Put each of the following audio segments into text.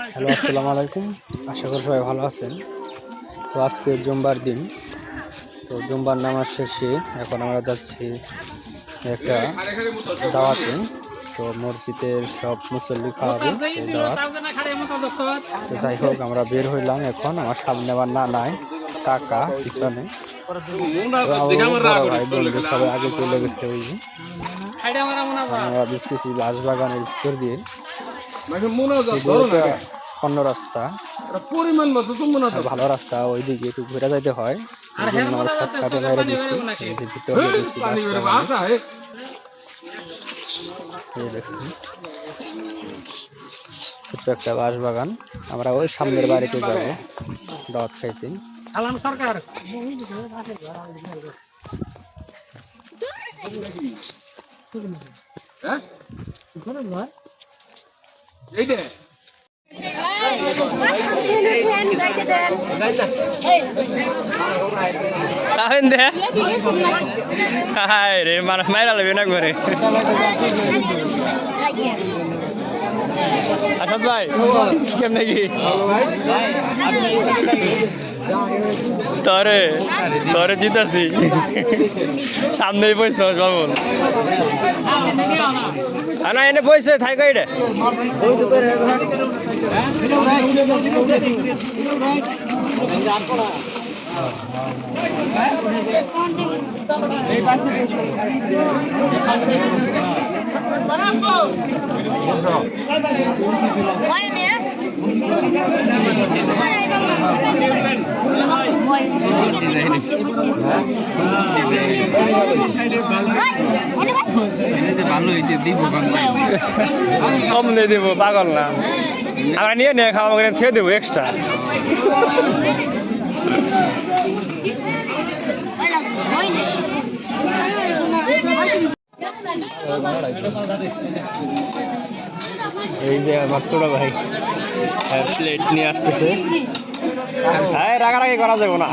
Hello, আসসালামু আলাইকুম। আশা করি সবাই ভালো আছেন। তো আজকে জুম্বার দিন, তো জুম্বার নামাজ শেষে এখন আমরা যাচ্ছি একটা দাওয়াতে। তো মসজিদের সব মুসল্লি খাওয়াবে সেই দাওয়াত। তো যাই হোক, আমরা বের হইলাম এখন। আমার সামনে আমার নানাই, কাকা পিছনে, বড় ভাই বন্ধু সবাই আগে চলে গেছে। ওই যে আমরা দেখতেছি বাঁশবাগানের ভিতর দিয়ে অন্য রাস্তা, ভালো রাস্তা, ওইদিকে একটু ঘুরে যাইতে হয়। শর্টকাটে বাইরে দিচ্ছি ছোট্ট একটা বাঁশবাগান। আমরা ওই সামনের বাড়িতে যাবো দাওয়াত খাইতে। রে মানুষ মাইরা লাগবে না করে। আসাদ ভাই কেমনে কি তরে তরে জিতাছি সামনেই বইছ বাবুল না এনে বইছে থাইকা এটা কম দিয়ে দেবো পাগল না আমরা নিয়ে নিয়ে খাওয়া ছেড়ে দেবো এক্সট্রা। এই যে আমার ছোট ভাই প্লেট নিয়ে আসতেছে। হ্যাঁ, রাগারাগি করা যাবো না,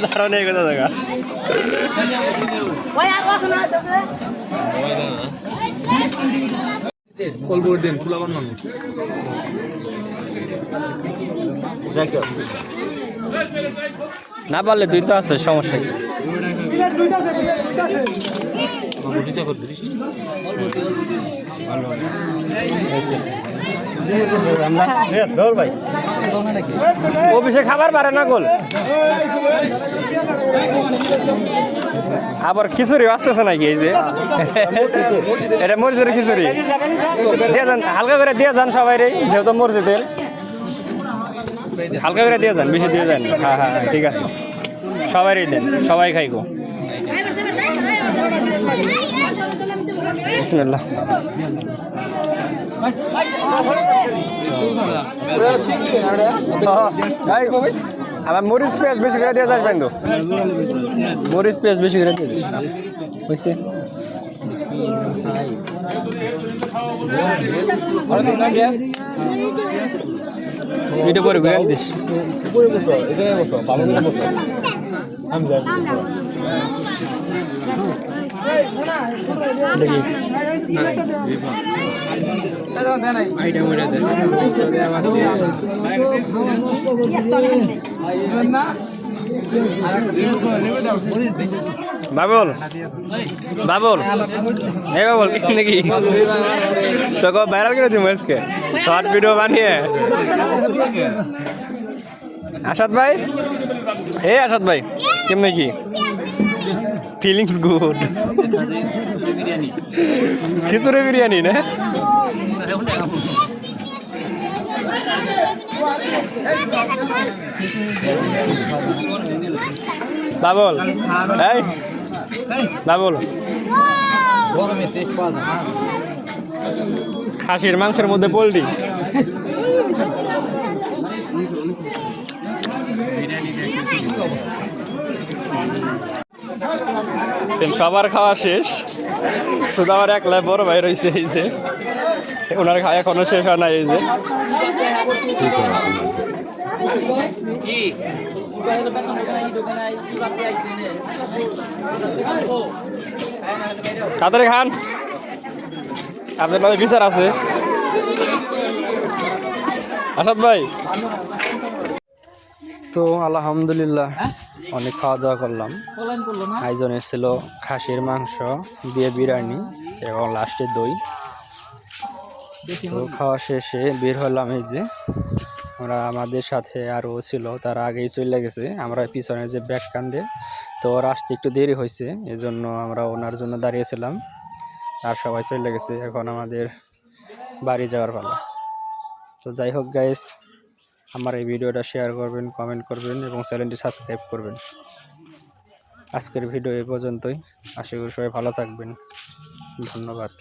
ধারণা এই কথা জায়গা। না পারলে তুই তো আছে, সমস্যা কি? অফিসে খাবার পারে না গোল, আবার খিচুড়ি আসতেছে নাকি? এই যে এটা মসজিদের খিচুড়ি দিয়ে যান, হালকা করে দিয়ে যান সবাই রে, যেহেতু মসজিদের হালকা করে দিয়ে যান, বেশি দিয়ে যান। হ্যাঁ হ্যাঁ ঠিক আছে, সবাই দেন, সবাই খাইগো। বিসমিল্লাহ। আমার মরিচ পেঁয়াজ বেশি করে দিয়ে যাস কিন্তু, মরিচ পেঁয়াজ বেশি করে দিয়ে যাস বুঝছে। এটা পরে ঘুরে দিস। দেখি বাবুল বাবুল এই বাবুল নাকি তোকে ভাইরাল করে দিব আজকে শর্ট ভিডিও বানিয়ে। আসাদ ভাই, এই আসাদ ভাই কেমনে কি ফিলিংস গুড? খিচুড়ি বিরিয়ানি না? বাবুল এই বাবুল, খাসির মাংসের মধ্যে পোলট্রি সবার খাওয়া শেষ, শুধু আমার একলা বড় ভাই রয়েছে। এই যে ওনার খাওয়া এখনো শেষ হয় না। এই যে তাড়াতাড়ি খান, আপনার মাঝে বিচার আছে। আসাদ ভাই, তো আলহামদুলিল্লাহ অনেক খাওয়া দাওয়া করলাম। আয়োজনে ছিল খাসির মাংস দিয়ে বিরিয়ানি এবং লাস্টে দই। তো খাওয়া শেষে বের হলাম। এই যে আমরা, আমাদের সাথে আরও ছিল, তারা আগেই চলে গেছে, আমরা পিছনে যে ব্যাগ কান্দে, তো ওর আসতে একটু দেরি হয়েছে, এজন্য আমরা ওনার জন্য দাঁড়িয়েছিলাম। আর সবাই চলে গেছে, এখন আমাদের বাড়ি যাওয়ার পালা। তো যাই হোক গাইস, আমার এই ভিডিওটা শেয়ার করবেন, কমেন্ট করবেন এবং চ্যানেলটি সাবস্ক্রাইব করবেন। আজকের ভিডিও এই পর্যন্তই। আশা করি সবাই ভালো থাকবেন। ধন্যবাদ।